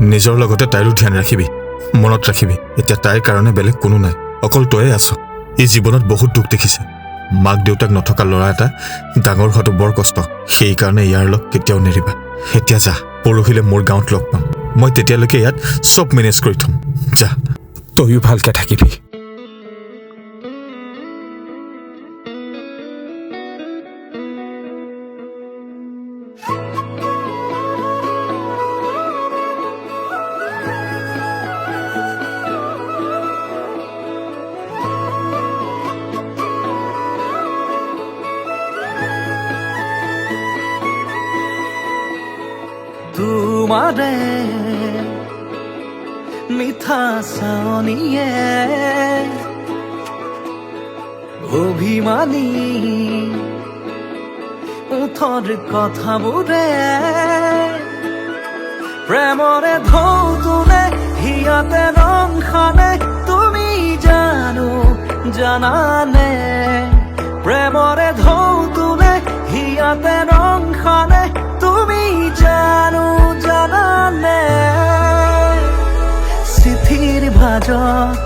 নিজৰ লগতে তাইৰো ধ্যান ৰাখিবি মনত ৰাখিবি এতিয়া তাইৰ কাৰণে বেলেগ কোনো নাই অকল তয়ে আছ এই জীৱনত বহুত দুখ দেখিছে মাক দেউতাক নথকা ল'ৰা এটা ডাঙৰ হোৱাটো বৰ কষ্ট সেইকাৰণে ইয়াৰ লগ কেতিয়াও নেৰিবা এতিয়া যা পৰহিলে মোৰ গাঁৱত লগ পাম মই তেতিয়ালৈকে ইয়াত চব মেনেজ কৰি থম যা তয়ো ভালকে থাকিবি তোমাৰে মিঠা চানিয়ে অভিমানী উঠৰ কথাবোৰে প্ৰেমৰে ঢৌটোনে হিয়াতে ৰং খানে তুমি জানানে প্ৰেমৰে ঢৌটোনে হিয়াতে ৰং খানে তুমি জানানে চিঠিৰ ভাজত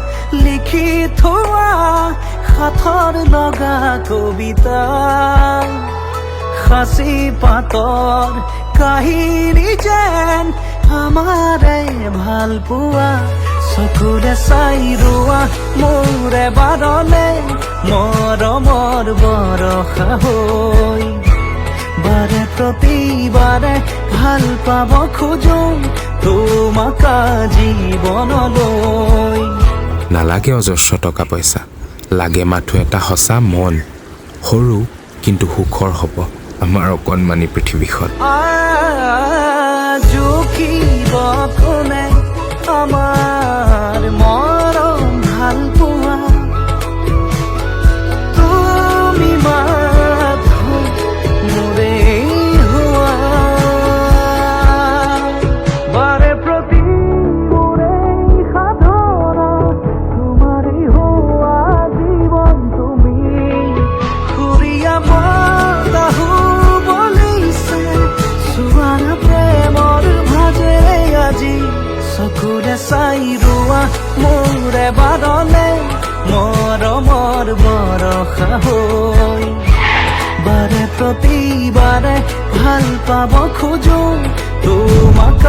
লিখি থোৱা হাতৰ লগা কবিতা সাঁচি পাতৰ কাহিনী যেন আমাৰে ভাল পোৱা চকুৰে চাই ৰোৱা মোৰে বাৰলে মৰমৰ বৰষা হৈ বাৰে প্ৰতিবাৰে ভাল পাব খোজো তোমাক জীৱনলৈ নালাগে অজস্ৰ টকা পইচা লাগে মাথো এটা সঁচা মন সৰু কিন্তু সুখৰ হ'ব আমাৰ অকণমানি পৃথিৱীখন জুকিব কোনে আমাৰ মৰম ভাল পোৱা তুমি মাথো মোৰে হোৱা বাৰে প্ৰতি মোৰে সাধনা তোমাৰে হোৱা জীৱন তুমি খুৰীয়া মাতাহো বলিছে চোৱানা প্ৰেমৰ ভাজেৰে আজি চকুৰে চাই ৰোৱা মোৰে বাৰলে মৰমৰ বৰষা হৈ বাৰে প্ৰতিবাৰে ভাল পাব খোজো তোমাক